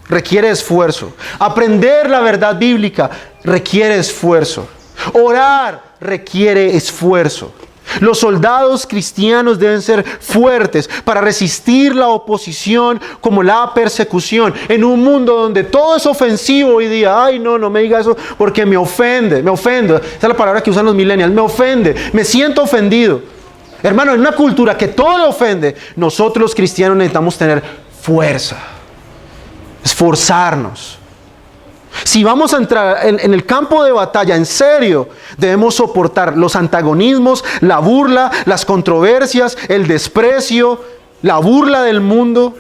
requiere esfuerzo. Aprender la verdad bíblica requiere esfuerzo. Orar requiere esfuerzo. Los soldados cristianos deben ser fuertes para resistir la oposición como la persecución. En un mundo donde todo es ofensivo hoy día. Ay, no me diga eso porque me ofende. Esa es la palabra que usan los millennials. Me ofende, me siento ofendido. Hermano, en una cultura que todo le ofende, nosotros los cristianos necesitamos tener fuerza. Esforzarnos. Si vamos a entrar en el campo de batalla, en serio, debemos soportar los antagonismos, la burla, las controversias, el desprecio, la burla del mundo,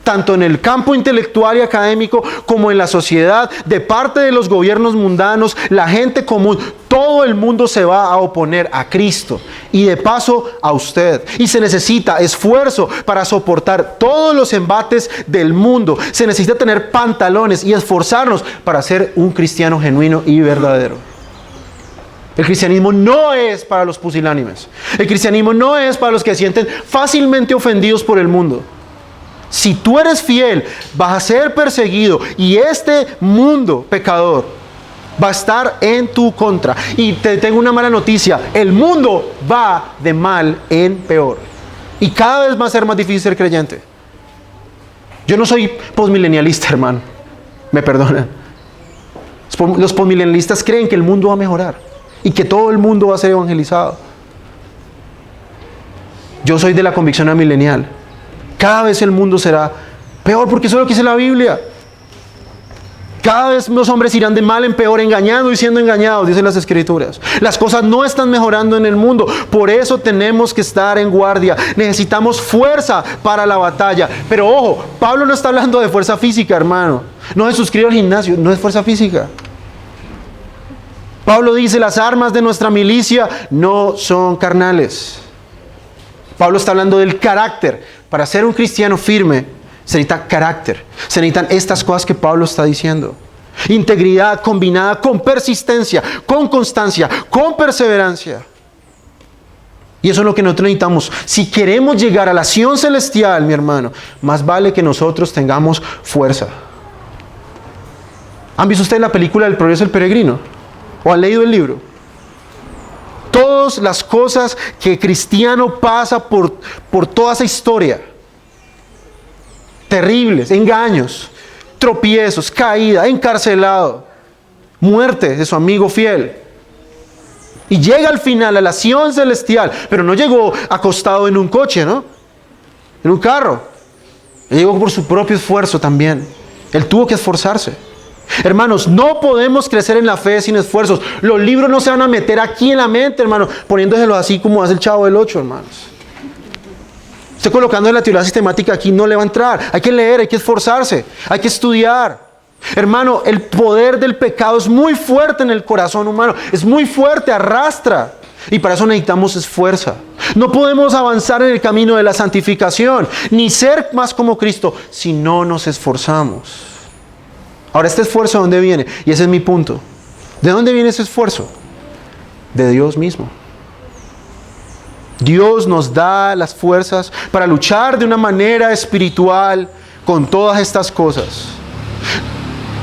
tanto en el campo intelectual y académico como en la sociedad, de parte de los gobiernos mundanos, la gente común. Todo el mundo se va a oponer a Cristo y de paso a usted. Y se necesita esfuerzo para soportar todos los embates del mundo. Se necesita tener pantalones y esforzarnos para ser un cristiano genuino y verdadero. El cristianismo no es para los pusilánimes. El cristianismo no es para los que se sienten fácilmente ofendidos por el mundo. Si tú eres fiel, vas a ser perseguido y este mundo pecador va a estar en tu contra. Y te tengo una mala noticia, el mundo va de mal en peor. Y cada vez va a ser más difícil ser creyente. Yo no soy postmilenialista, hermano. Me perdonan. Los postmilenialistas creen que el mundo va a mejorar y que todo el mundo va a ser evangelizado. Yo soy de la convicción amilenial. Cada vez el mundo será peor porque eso es lo que dice la Biblia. Cada vez los hombres irán de mal en peor, engañando y siendo engañados, dicen las Escrituras. Las cosas no están mejorando en el mundo. Por eso tenemos que estar en guardia. Necesitamos fuerza para la batalla. Pero ojo, Pablo no está hablando de fuerza física, hermano. No se suscribe al gimnasio, no es fuerza física. Pablo dice, las armas de nuestra milicia no son carnales. Pablo está hablando del carácter. Para ser un cristiano firme, se necesita carácter. Se necesitan estas cosas que Pablo está diciendo. Integridad combinada con persistencia, con constancia, con perseverancia. Y eso es lo que nosotros necesitamos. Si queremos llegar a la Sion celestial, mi hermano, más vale que nosotros tengamos fuerza. ¿Han visto ustedes la película del Progreso del Peregrino? ¿O han leído el libro? Todas las cosas que cristiano pasa por toda esa historia. Terribles, engaños, tropiezos, caída, encarcelado, muerte de su amigo fiel. Y llega al final a la Sion celestial, pero no llegó acostado en un coche, ¿no? En un carro. Él llegó por su propio esfuerzo también. Él tuvo que esforzarse. Hermanos, no podemos crecer en la fe sin esfuerzos. Los libros no se van a meter aquí en la mente, hermano, poniéndoselos así como hace el Chavo del 8, hermanos. Usted colocando la teoría sistemática aquí no le va a entrar. Hay que leer, hay que esforzarse, hay que estudiar. Hermano, el poder del pecado es muy fuerte en el corazón humano. Es muy fuerte, arrastra. Y para eso necesitamos esfuerzo. No podemos avanzar en el camino de la santificación, ni ser más como Cristo, si no nos esforzamos. Ahora, ¿este esfuerzo de dónde viene? Y ese es mi punto. ¿De dónde viene ese esfuerzo? De Dios mismo. Dios nos da las fuerzas para luchar de una manera espiritual con todas estas cosas.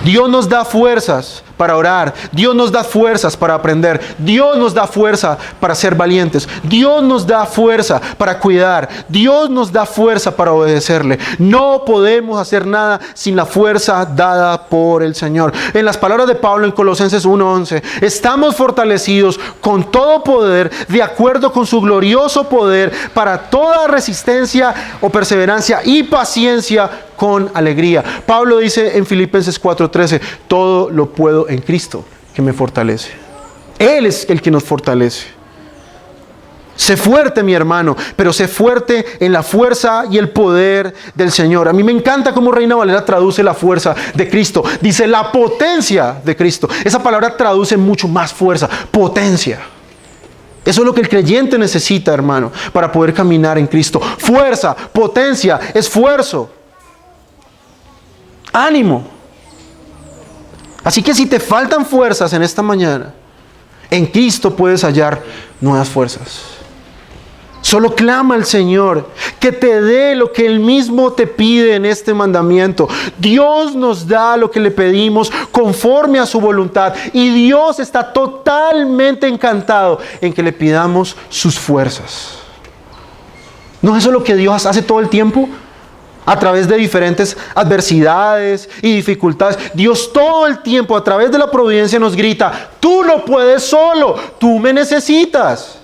Dios nos da fuerzas para orar. Dios nos da fuerzas para aprender. Dios nos da fuerza para ser valientes. Dios nos da fuerza para cuidar. Dios nos da fuerza para obedecerle. No podemos hacer nada sin la fuerza dada por el Señor. En las palabras de Pablo en Colosenses 1:11, estamos fortalecidos con todo poder de acuerdo con su glorioso poder para toda resistencia o perseverancia y paciencia con alegría. Pablo dice en Filipenses 4:13, todo lo puedo en Cristo que me fortalece. Él es el que nos fortalece. Sé fuerte, mi hermano, pero sé fuerte en la fuerza y el poder del Señor. A mí me encanta cómo Reina Valera traduce la fuerza de Cristo. Dice la potencia de Cristo. Esa palabra traduce mucho más fuerza, potencia. Eso es lo que el creyente necesita, hermano, para poder caminar en Cristo. Fuerza, potencia, esfuerzo. Ánimo. Así que si te faltan fuerzas en esta mañana, en Cristo puedes hallar nuevas fuerzas. Solo clama al Señor que te dé lo que Él mismo te pide en este mandamiento. Dios nos da lo que le pedimos conforme a su voluntad. Y Dios está totalmente encantado en que le pidamos sus fuerzas. ¿No es eso lo que Dios hace todo el tiempo? A través de diferentes adversidades y dificultades. Dios todo el tiempo a través de la providencia nos grita: tú no puedes solo, tú me necesitas.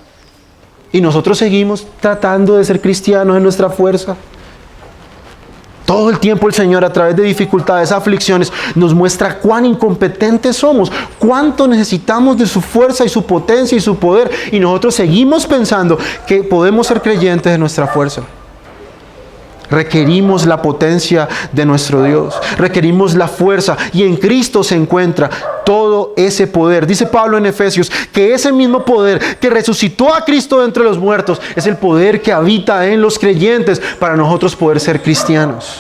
Y nosotros seguimos tratando de ser cristianos en nuestra fuerza. Todo el tiempo el Señor, a través de dificultades, aflicciones, nos muestra cuán incompetentes somos, cuánto necesitamos de su fuerza y su potencia y su poder. Y nosotros seguimos pensando que podemos ser creyentes de nuestra fuerza. Requerimos la potencia de nuestro Dios, requerimos la fuerza, y en Cristo se encuentra todo ese poder. Dice Pablo en Efesios que ese mismo poder que resucitó a Cristo de entre los muertos es el poder que habita en los creyentes para nosotros poder ser cristianos.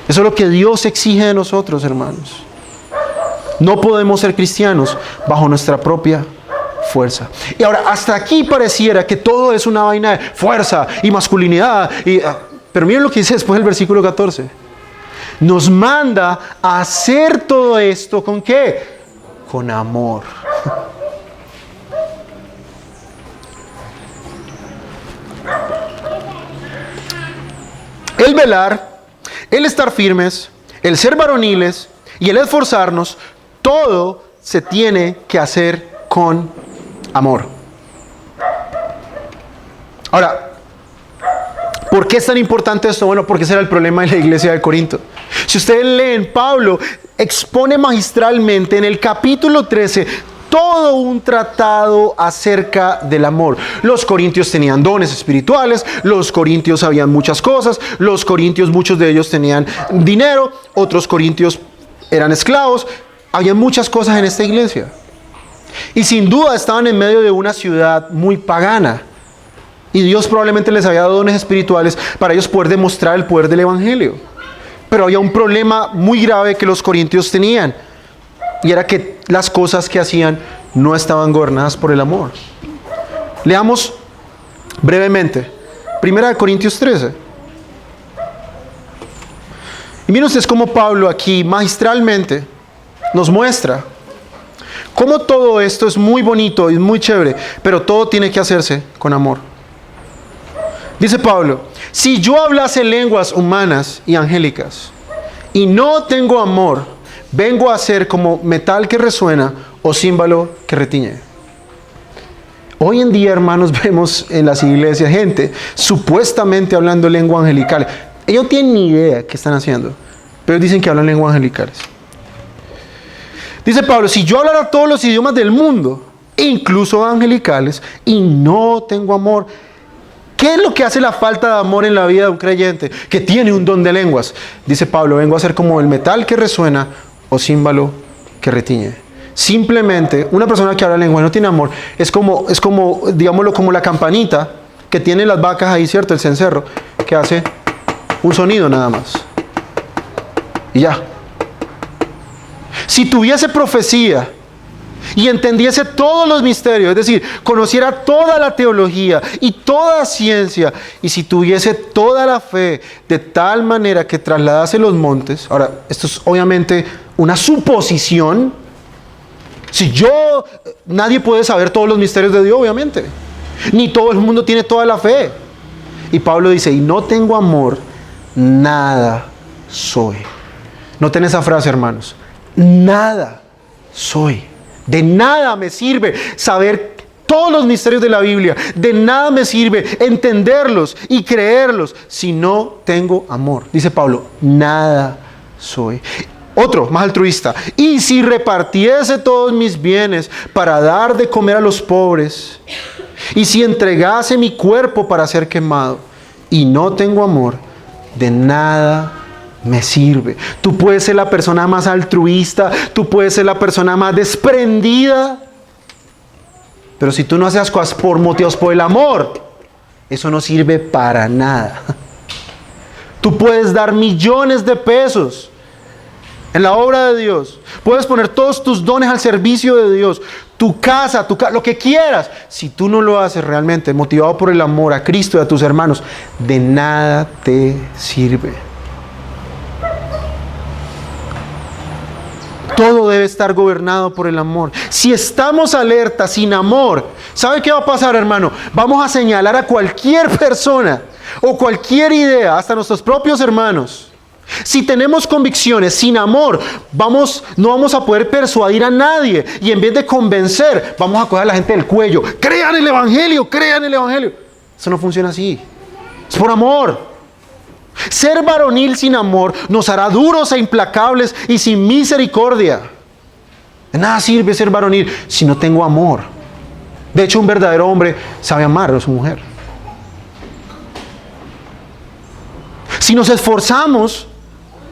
Eso es lo que Dios exige de nosotros, hermanos. No podemos ser cristianos bajo nuestra propia fuerza. Y ahora, hasta aquí pareciera que todo es una vaina de fuerza y masculinidad. Pero miren lo que dice después del versículo 14. Nos manda a hacer todo esto, ¿con qué? Con amor. El velar, el estar firmes, el ser varoniles y el esforzarnos, todo se tiene que hacer con amor. Ahora, ¿por qué es tan importante esto? Bueno, porque ese era el problema de la iglesia de Corinto. Si ustedes leen, Pablo expone magistralmente en el capítulo 13 todo un tratado acerca del amor. Los corintios tenían dones espirituales, los corintios sabían muchas cosas, los corintios, muchos de ellos tenían dinero, otros corintios eran esclavos. Había muchas cosas en esta iglesia. Y sin duda estaban en medio de una ciudad muy pagana. Y Dios probablemente les había dado dones espirituales para ellos poder demostrar el poder del evangelio. Pero había un problema muy grave que los corintios tenían. Y era que las cosas que hacían no estaban gobernadas por el amor. Leamos brevemente. 1 Corintios 13. Y miren ustedes cómo Pablo aquí magistralmente nos muestra cómo todo esto es muy bonito y muy chévere, pero todo tiene que hacerse con amor. Dice Pablo: si yo hablase lenguas humanas y angélicas y no tengo amor, vengo a ser como metal que resuena o címbalo que retiñe. Hoy en día, hermanos, vemos en las iglesias gente supuestamente hablando lengua angelical. Ellos no tienen ni idea qué están haciendo, pero dicen que hablan lenguas angelicales. Dice Pablo: si yo hablara todos los idiomas del mundo, incluso angelicales, y no tengo amor, ¿qué es lo que hace la falta de amor en la vida de un creyente que tiene un don de lenguas? Dice Pablo: vengo a ser como el metal que resuena o címbalo que retiñe. Simplemente, una persona que habla lengua y no tiene amor, es como, digámoslo, como la campanita que tienen las vacas ahí, ¿cierto? El cencerro, que hace un sonido nada más. Y ya. Si tuviese profecía y entendiese todos los misterios, es decir, conociera toda la teología y toda ciencia, y si tuviese toda la fe de tal manera que trasladase los montes. Ahora, esto es obviamente una suposición. Nadie puede saber todos los misterios de Dios, obviamente. Ni todo el mundo tiene toda la fe. Y Pablo dice: y no tengo amor, nada soy. Noten esa frase, hermanos. Nada soy. De nada me sirve saber todos los misterios de la Biblia. De nada me sirve entenderlos y creerlos si no tengo amor. Dice Pablo: nada soy. Otro, más altruista: y si repartiese todos mis bienes para dar de comer a los pobres, y si entregase mi cuerpo para ser quemado, y no tengo amor, de nada me sirve. Tú puedes ser la persona más altruista, tú puedes ser la persona más desprendida, pero si tú no haces cosas motivados por el amor, eso no sirve para nada. Tú puedes dar millones de pesos en la obra de Dios. Puedes poner todos tus dones al servicio de Dios. Tu casa, lo que quieras. Si tú no lo haces realmente, motivado por el amor a Cristo y a tus hermanos, de nada te sirve. Todo debe estar gobernado por el amor. Si estamos alertas, sin amor, ¿sabe qué va a pasar, hermano? Vamos a señalar a cualquier persona o cualquier idea, hasta nuestros propios hermanos. Si tenemos convicciones sin amor, no vamos a poder persuadir a nadie. Y en vez de convencer, vamos a coger a la gente del cuello. Crean el Evangelio, crean el Evangelio. Eso no funciona así. Es por amor. Ser varonil sin amor nos hará duros e implacables y sin misericordia. De nada sirve ser varonil si no tengo amor. De hecho, un verdadero hombre sabe amar a su mujer. Si nos esforzamos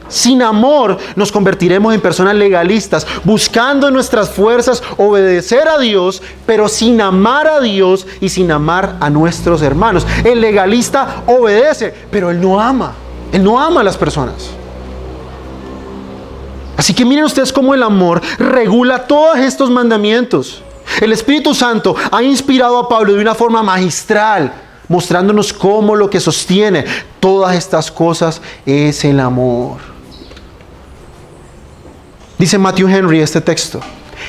sin amor, nos convertiremos en personas legalistas, buscando en nuestras fuerzas obedecer a Dios, pero sin amar a Dios y sin amar a nuestros hermanos. El legalista obedece, pero él no ama. Él no ama a las personas. Así que miren ustedes cómo el amor regula todos estos mandamientos. El Espíritu Santo ha inspirado a Pablo de una forma magistral, mostrándonos cómo lo que sostiene todas estas cosas es el amor. Dice Matthew Henry este texto: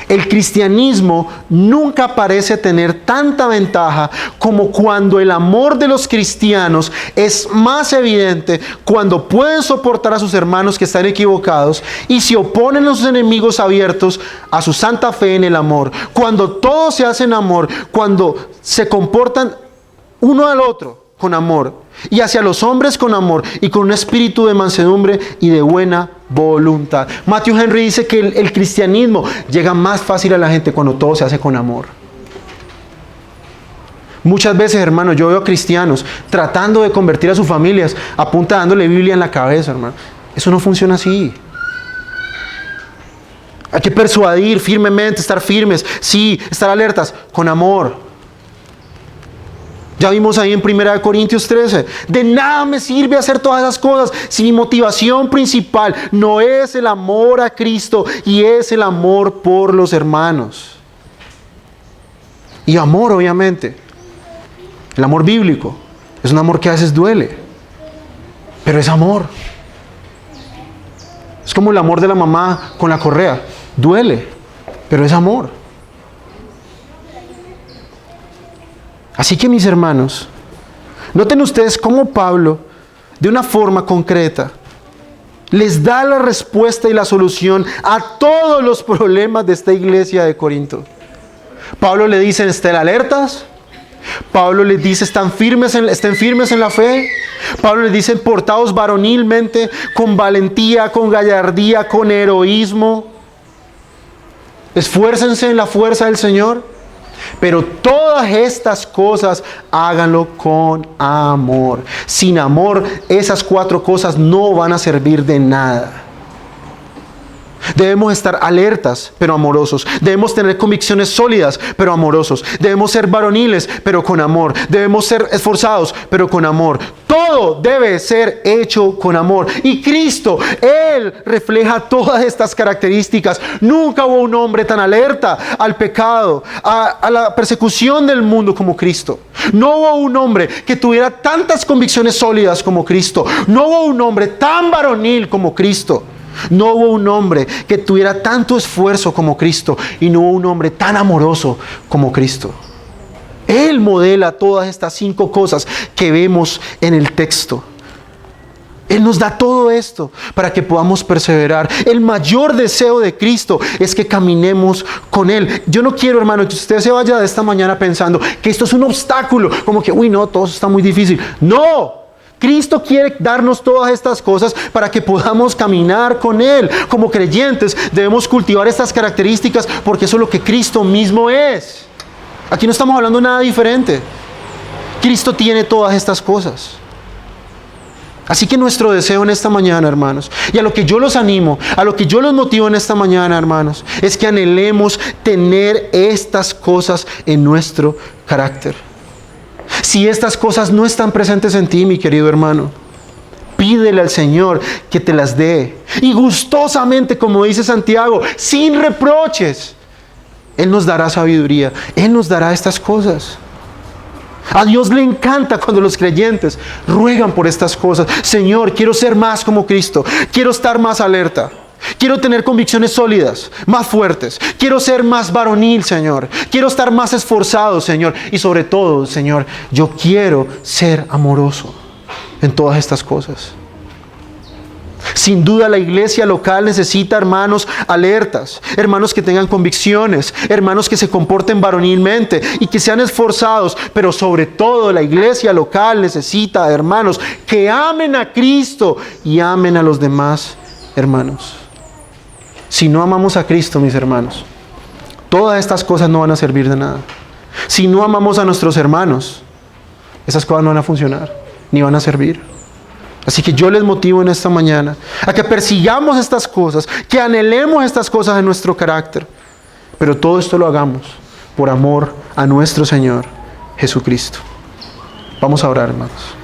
el cristianismo nunca parece tener tanta ventaja como cuando el amor de los cristianos es más evidente, cuando pueden soportar a sus hermanos que están equivocados y se oponen a sus enemigos abiertos a su santa fe en el amor. Cuando todos se hacen amor, cuando se comportan uno al otro con amor y hacia los hombres con amor y con un espíritu de mansedumbre y de buena voluntad. Matthew Henry dice que el cristianismo llega más fácil a la gente cuando todo se hace con amor. Muchas veces, hermano, yo veo cristianos tratando de convertir a sus familias a punta dándole Biblia en la cabeza, hermano. Eso no funciona así. Hay que persuadir firmemente, estar firmes, sí, estar alertas, con amor. Ya vimos ahí en 1 Corintios 13, de nada me sirve hacer todas esas cosas si mi motivación principal no es el amor a Cristo y es el amor por los hermanos. Y amor, obviamente, el amor bíblico, es un amor que a veces duele, pero es amor. Es como el amor de la mamá con la correa, duele, pero es amor. Así que, mis hermanos, noten ustedes cómo Pablo, de una forma concreta, les da la respuesta y la solución a todos los problemas de esta iglesia de Corinto. Pablo le dice: estén alertas. Pablo les dice: estén firmes en la fe. Pablo les dice: portaos varonilmente, con valentía, con gallardía, con heroísmo. Esfuércense en la fuerza del Señor. Pero todas estas cosas háganlo con amor. Sin amor, esas 4 cosas no van a servir de nada. Debemos estar alertas, pero amorosos. Debemos tener convicciones sólidas, pero amorosos. Debemos ser varoniles, pero con amor. Debemos ser esforzados, pero con amor. Todo debe ser hecho con amor. Y Cristo, Él refleja todas estas características. Nunca hubo un hombre tan alerta al pecado, a la persecución del mundo como Cristo. No hubo un hombre que tuviera tantas convicciones sólidas como Cristo. No hubo un hombre tan varonil como Cristo. No hubo un hombre que tuviera tanto esfuerzo como Cristo, y no hubo un hombre tan amoroso como Cristo. Él modela todas estas 5 cosas que vemos en el texto. Él nos da todo esto para que podamos perseverar. El mayor deseo de Cristo es que caminemos con Él. Yo no quiero, hermano, que usted se vaya de esta mañana pensando que esto es un obstáculo, como que, uy, no, todo está muy difícil. ¡No! Cristo quiere darnos todas estas cosas para que podamos caminar con Él. Como creyentes debemos cultivar estas características porque eso es lo que Cristo mismo es. Aquí no estamos hablando de nada diferente. Cristo tiene todas estas cosas. Así que nuestro deseo en esta mañana, hermanos, y a lo que yo los animo, a lo que yo los motivo en esta mañana, hermanos, es que anhelemos tener estas cosas en nuestro carácter. Si estas cosas no están presentes en ti, mi querido hermano, Pídele al Señor que te las dé. Y gustosamente, como dice Santiago, sin reproches, Él nos dará sabiduría. Él nos dará estas cosas. A Dios le encanta cuando los creyentes ruegan por estas cosas. Señor, quiero ser más como Cristo. Quiero estar más alerta. Quiero tener convicciones sólidas, más fuertes. Quiero ser más varonil, Señor. Quiero estar más esforzado, Señor. Y sobre todo, Señor, yo quiero ser amoroso en todas estas cosas. Sin duda la iglesia local necesita hermanos alertas, hermanos que tengan convicciones, hermanos que se comporten varonilmente y que sean esforzados, pero sobre todo la iglesia local necesita hermanos que amen a Cristo y amen a los demás hermanos. Si no amamos a Cristo, mis hermanos, todas estas cosas no van a servir de nada. Si no amamos a nuestros hermanos, esas cosas no van a funcionar, ni van a servir. Así que yo les motivo en esta mañana a que persigamos estas cosas, que anhelemos estas cosas en nuestro carácter. Pero todo esto lo hagamos por amor a nuestro Señor Jesucristo. Vamos a orar, hermanos.